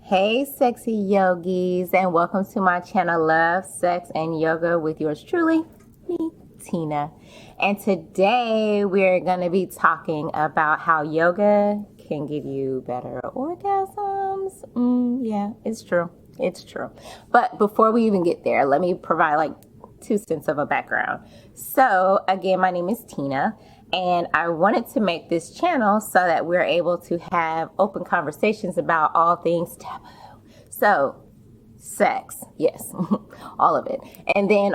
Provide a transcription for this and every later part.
Hey, sexy yogis, and welcome to my channel, Love, Sex, and Yoga with yours truly, me, Tina. And today we're going to be talking about how yoga can give you better orgasms. Yeah, it's true. It's true. But before we even get there, let me provide like 2 cents of a background. So again, my name is Tina. And I wanted to make this channel so that we're able to have open conversations about all things taboo. So, sex, yes, all of it. And then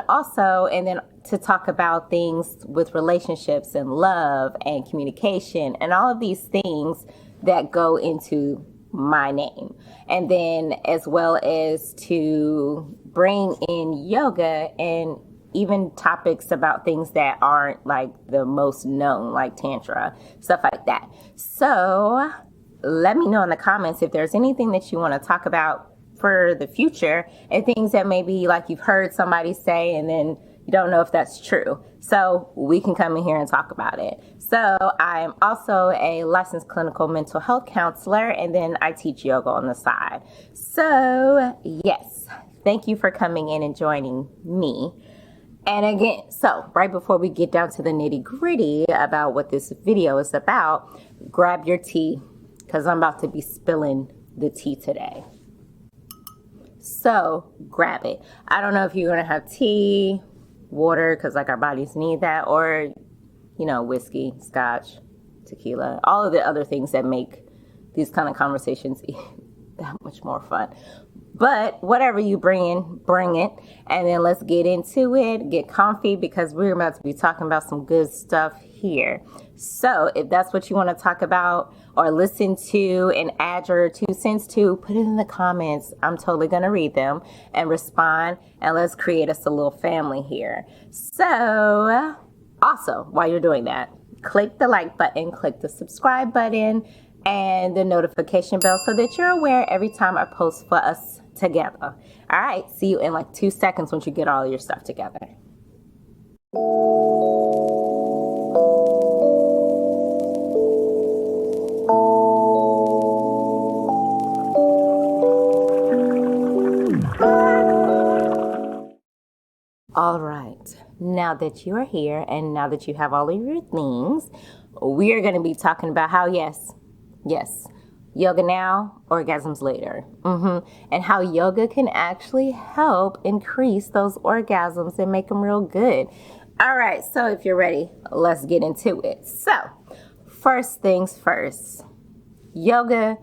to talk about things with relationships and love and communication and all of these things that go into my name. And then as well as to bring in yoga and even topics about things that aren't like the most known, like Tantra, stuff like that. So let me know in the comments if there's anything that you want to talk about for the future and things that maybe like you've heard somebody say and then you don't know if that's true. So we can come in here and talk about it. So I'm also a licensed clinical mental health counselor, and then I teach yoga on the side. So yes, thank you for coming in and joining me. And again, so right before we get down to the nitty gritty about what this video is about, grab your tea because I'm about to be spilling the tea today. So grab it. I don't know if you're going to have tea, water, because like our bodies need that, or, you know, whiskey, scotch, tequila, all of the other things that make these kind of conversations that much more fun. But whatever you bring in, bring it. And then let's get into it. Get comfy because we're about to be talking about some good stuff here. So if that's what you want to talk about or listen to and add your 2 cents to, put it in the comments. I'm totally going to read them and respond. And let's create us a little family here. So also, while you're doing that, click the like button, click the subscribe button, and the notification bell so that you're aware every time I post for us together. All right, see you in like 2 seconds once you get all your stuff together. All right, now that you are here and now that you have all of your things, we are going to be talking about how, yes, yoga now, orgasms later. And how yoga can actually help increase those orgasms and make them real good. All right, so if you're ready, let's get into it. So, first things first, yoga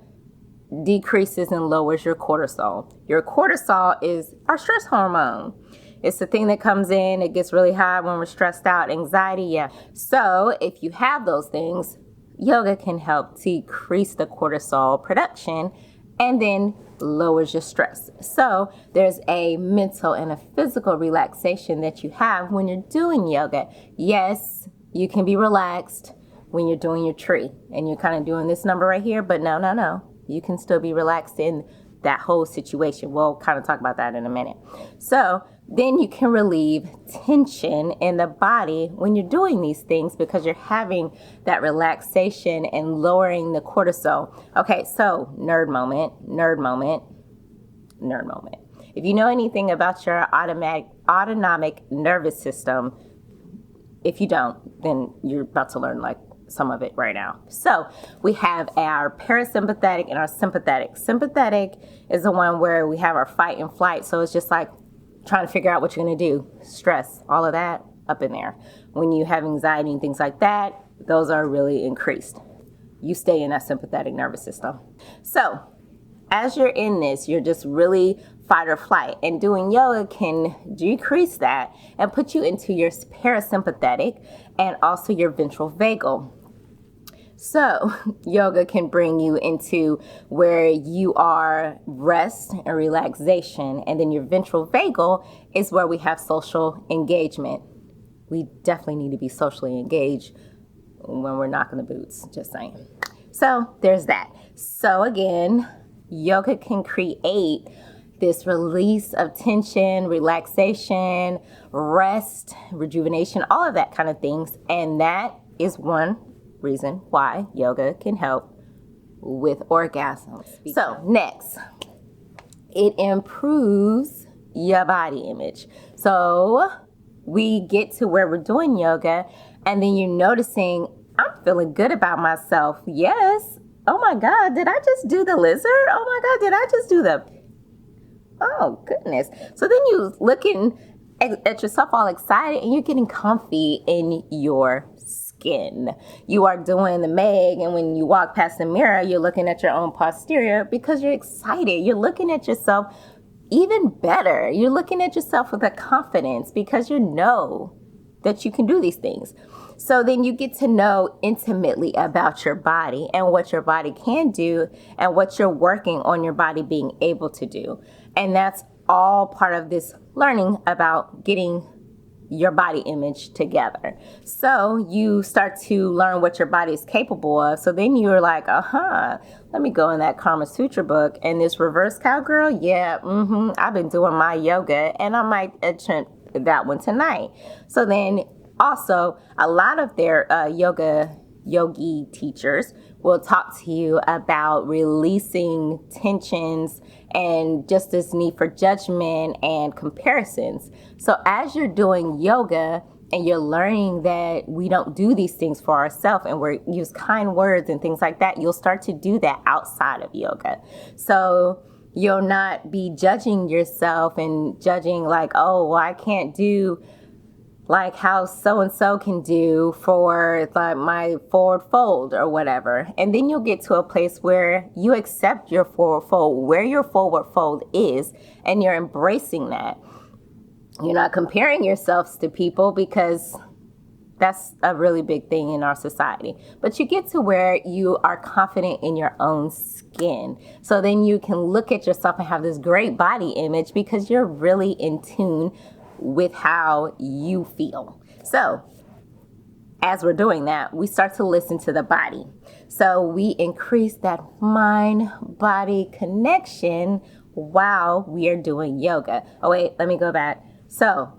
decreases and lowers your cortisol. Your cortisol is our stress hormone. It's the thing that comes in, it gets really high when we're stressed out, anxiety, yeah. So if you have those things, yoga can help decrease the cortisol production and then lowers your stress. So there's a mental and a physical relaxation that you have when you're doing yoga. Yes, you can be relaxed when you're doing your tree and you're kind of doing this number right here, but no. You can still be relaxed in that whole situation. We'll kind of talk about that in a minute. So then you can relieve tension in the body when you're doing these things because you're having that relaxation and lowering the cortisol. Okay, so nerd moment. If you know anything about your autonomic nervous system, if you don't, then you're about to learn like some of it right now. So we have our parasympathetic and our sympathetic. Sympathetic is the one where we have our fight and flight. So it's just like trying to figure out what you're going to do. Stress, all of that up in there. When you have anxiety and things like that, those are really increased. You stay in that sympathetic nervous system. So as you're in this, you're just really fight or flight. And doing yoga can decrease that and put you into your parasympathetic and also your ventral vagal. So yoga can bring you into where you are rest and relaxation. And then your ventral vagal is where we have social engagement. We definitely need to be socially engaged when we're knocking the boots, just saying. So there's that. So again, yoga can create this release of tension, relaxation, rest, rejuvenation, all of that kind of things. And that is one reason why yoga can help with orgasms. So next, it improves your body image. So we get to where we're doing yoga, and then you're noticing, I'm feeling good about myself. Yes. Oh my God, did I just do the lizard? Oh my God, did I just do the... Oh, goodness. So then you looking at yourself all excited, and you're getting comfy in your skin. You are doing the Meg, and when you walk past the mirror, you're looking at your own posterior because you're excited. You're looking at yourself even better. You're looking at yourself with a confidence because you know that you can do these things. So then you get to know intimately about your body and what your body can do and what you're working on your body being able to do. And that's all part of this learning about getting your body image together. So you start to learn what your body is capable of. So then you're like, let me go in that Kama Sutra book and this reverse cowgirl. Yeah, I've been doing my yoga and I might attempt that one tonight. So then also a lot of their yogi teachers will talk to you about releasing tensions and just this need for judgment and comparisons. So as you're doing yoga and you're learning that we don't do these things for ourselves and we use kind words and things like that, you'll start to do that outside of yoga. So you'll not be judging yourself and judging like, oh, well, I can't do like how so-and-so can do for like my forward fold or whatever. And then you'll get to a place where you accept your forward fold, where your forward fold is, and you're embracing that. You're not comparing yourselves to people because that's a really big thing in our society. But you get to where you are confident in your own skin. So then you can look at yourself and have this great body image because you're really in tune with how you feel. So as we're doing that, we start to listen to the body. So we increase that mind-body connection while we are doing yoga. Oh wait, let me go back. So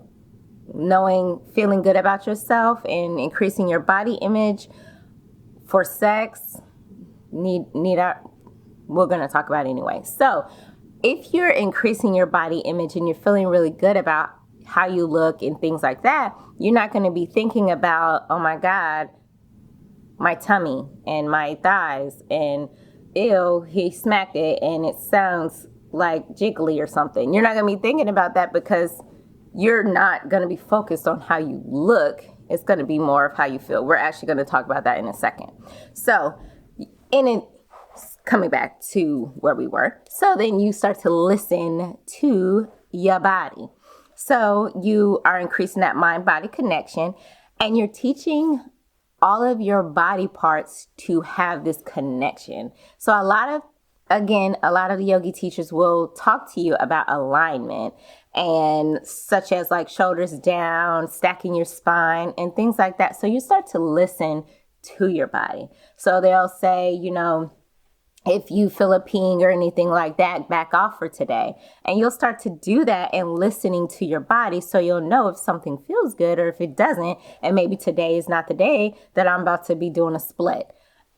feeling good about yourself and increasing your body image for sex, we're going to talk about it anyway. So if you're increasing your body image and you're feeling really good about how you look and things like that, you're not going to be thinking about, oh my God, my tummy and my thighs and ew, he smacked it and it sounds like jiggly or something. You're not going to be thinking about that because you're not going to be focused on how you look. It's going to be more of how you feel. We're actually going to talk about that in a second. So coming back to where we were. So then you start to listen to your body. So you are increasing that mind-body connection and you're teaching all of your body parts to have this connection. So a lot of the yogi teachers will talk to you about alignment and such as like shoulders down, stacking your spine and things like that. So you start to listen to your body. So they'll say, if you feel a ping or anything like that, back off for today. And you'll start to do that and listening to your body so you'll know if something feels good or if it doesn't. And maybe today is not the day that I'm about to be doing a split.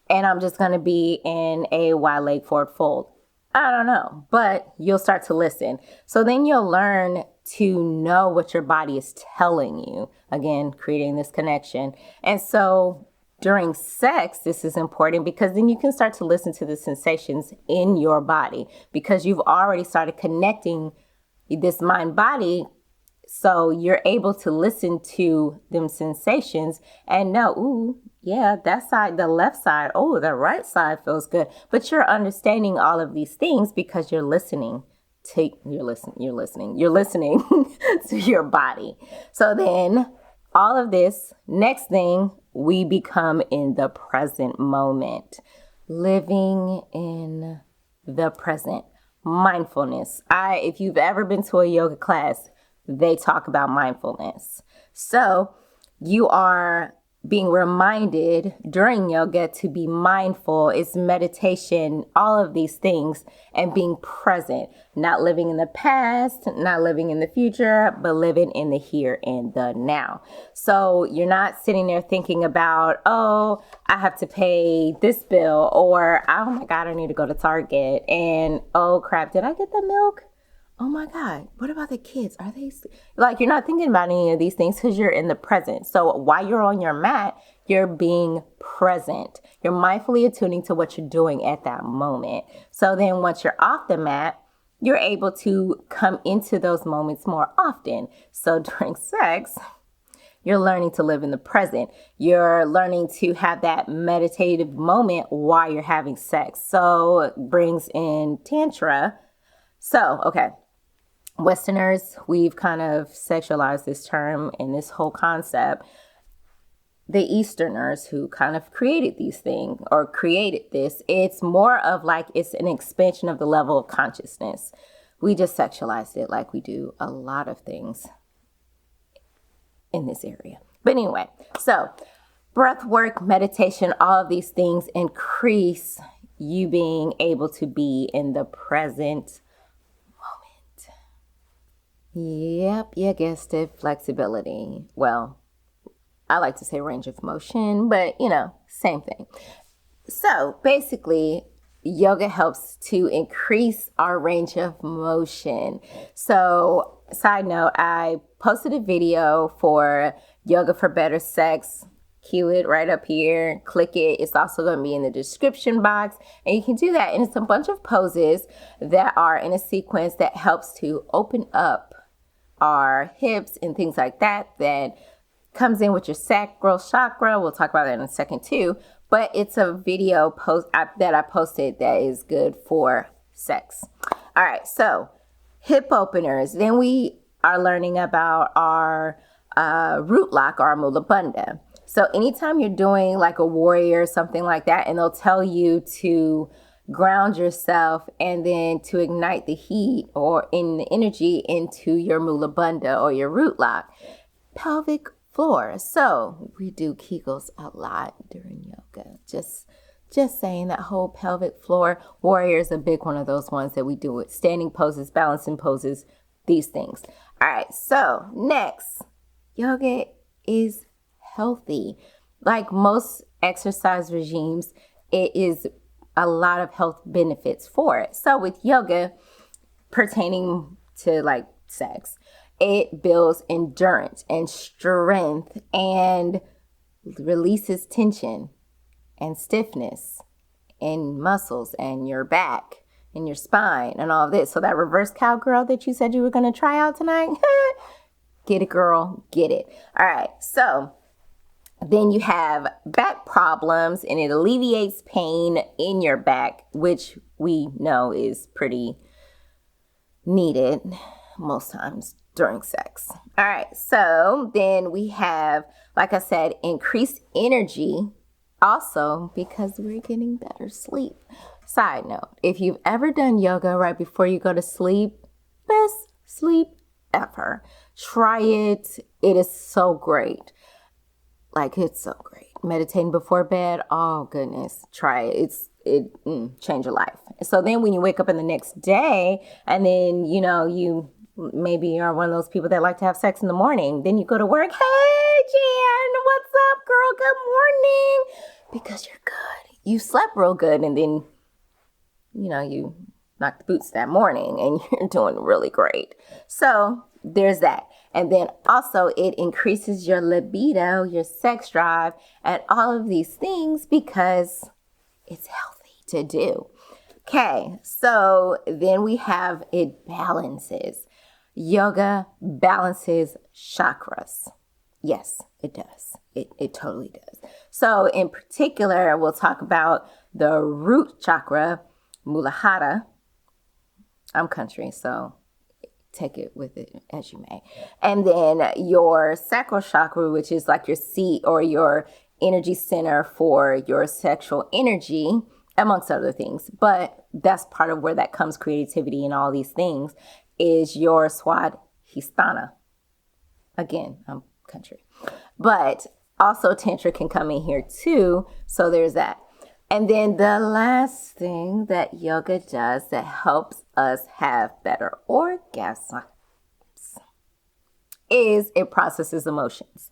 And I'm just going to be in a wide leg forward fold. I don't know, but you'll start to listen. So then you'll learn to know what your body is telling you. Again, creating this connection. And so during sex, this is important because then you can start to listen to the sensations in your body because you've already started connecting this mind-body. So you're able to listen to them sensations and know, ooh, yeah, that side, the left side, oh, the right side feels good. But you're understanding all of these things because you're listening to your body. So then all of this, next thing, we become in the present moment, living in the present, mindfulness. If you've ever been to a yoga class, they talk about mindfulness. So you are being reminded during yoga to be mindful. It's meditation, all of these things, and being present, not living in the past, not living in the future, but living in the here and the now. So you're not sitting there thinking about, oh, I have to pay this bill, or oh my God, I need to go to Target, and oh crap, did I get the milk? Oh my God, what about the kids? Are they like, you're not thinking about any of these things because you're in the present. So while you're on your mat, you're being present. You're mindfully attuning to what you're doing at that moment. So then once you're off the mat, you're able to come into those moments more often. So during sex, you're learning to live in the present. You're learning to have that meditative moment while you're having sex. So it brings in Tantra. So, okay. Westerners, we've kind of sexualized this term and this whole concept. The Easterners who kind of created these things or created this, it's more of like it's an expansion of the level of consciousness. We just sexualized it like we do a lot of things in this area. But anyway, so breath work, meditation, all of these things increase you being able to be in the present. Yep, you guessed it, flexibility. Well, I like to say range of motion, but same thing. So basically, yoga helps to increase our range of motion. So side note, I posted a video for Yoga for Better Sex. Cue it right up here, click it. It's also going to be in the description box, and you can do that. And it's a bunch of poses that are in a sequence that helps to open up our hips and things like that comes in with your sacral chakra. We'll talk about that in a second too, but it's a video post that I posted that is good for sex. All right, so hip openers. Then we are learning about our root lock, our mula bandha. So anytime you're doing like a warrior or something like that, and they'll tell you to ground yourself and then to ignite the heat or in the energy into your mula bandha or your root lock. Pelvic floor. So we do Kegels a lot during yoga. Just saying, that whole pelvic floor. Warrior is a big one of those ones that we do with standing poses, balancing poses, these things. All right, so next, yoga is healthy. Like most exercise regimes, it is a lot of health benefits for it. So with yoga pertaining to like sex, it builds endurance and strength and releases tension and stiffness in muscles and your back and your spine and all of this. So that reverse cowgirl that you said you were going to try out tonight, get it, girl, get it. All right, so then you have back problems, and it alleviates pain in your back, which we know is pretty needed most times during sex. All right, so then we have, like I said, increased energy also because we're getting better sleep. Side note, if you've ever done yoga right before you go to sleep, best sleep ever. Try it. It is so great. Like, it's so great. Meditating before bed, oh goodness, try it. It change your life. So then when you wake up in the next day and then, you maybe are one of those people that like to have sex in the morning, then you go to work, hey Jan, what's up girl, good morning, because you're good. You slept real good, and then, you knocked the boots that morning and you're doing really great. So there's that. And then also it increases your libido, your sex drive, and all of these things because it's healthy to do. Okay, so then we have it balances. Yoga balances chakras. Yes, it does. It totally does. So in particular, we'll talk about the root chakra, Muladhara. I'm country, so take it with it as you may. And then your sacral chakra, which is like your seat or your energy center for your sexual energy, amongst other things. But that's part of where that comes, creativity and all these things, is your Swadhisthana. Again, I'm country. But Also, Tantra can come in here too. So there's that. And then the last thing that yoga does that helps us have better orgasms is it processes emotions.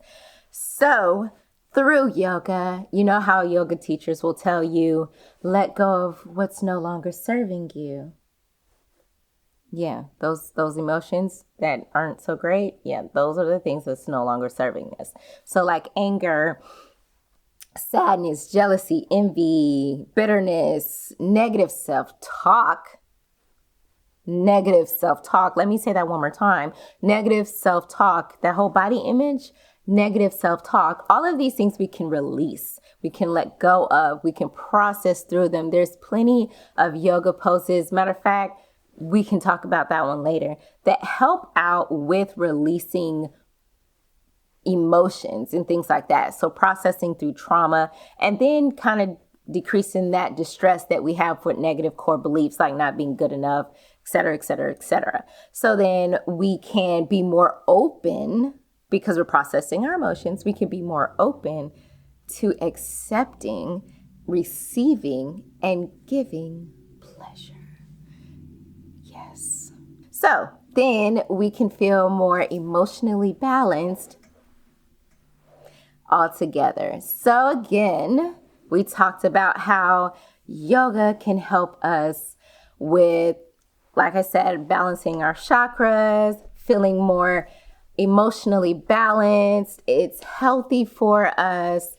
So through yoga, you know how yoga teachers will tell you, let go of what's no longer serving you. Yeah, those emotions that aren't so great. Yeah, those are the things that's no longer serving us. So like anger, sadness, jealousy, envy, bitterness, negative self-talk. Negative self-talk. Let me say that one more time. Negative self-talk, that whole body image, negative self-talk, all of these things we can release. We can let go of. We can process through them. There's plenty of yoga poses. Matter of fact, we can talk about that one later, that help out with releasing emotions and things like that. So processing through trauma and then kind of decreasing that distress that we have for negative core beliefs, like not being good enough, et cetera, et cetera, et cetera. So then we can be more open because we're processing our emotions. We can be more open to accepting, receiving, and giving pleasure. Yes. So then we can feel more emotionally balanced altogether. So again, we talked about how yoga can help us with, like I said, balancing our chakras, feeling more emotionally balanced. It's healthy for us,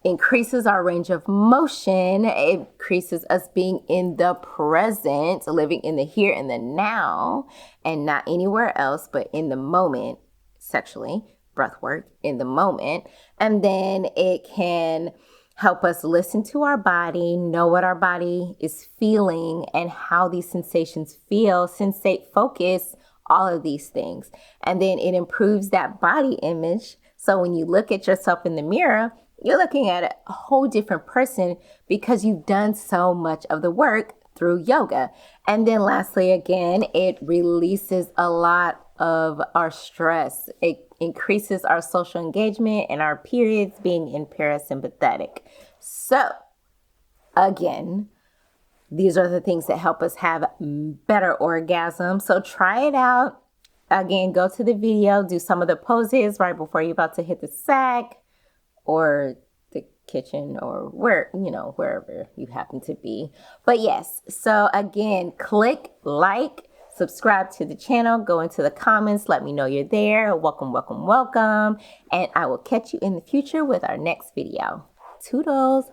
increases our range of motion, it increases us being in the present, living in the here and the now, and not anywhere else, but in the moment, sexually, breath work in the moment. And then it can help us listen to our body, know what our body is feeling and how these sensations feel, sensate, focus, all of these things. And then it improves that body image. So when you look at yourself in the mirror, you're looking at a whole different person because you've done so much of the work through yoga. And then lastly, again, it releases a lot of our stress. It increases our social engagement and our periods being in parasympathetic. So again, these are the things that help us have better orgasms. So try it out. Again, go to the video, do some of the poses right before you're about to hit the sack or the kitchen or wherever you happen to be. But yes, so again, click like, subscribe to the channel, go into the comments, let me know you're there. Welcome, welcome, welcome. And I will catch you in the future with our next video. Toodles.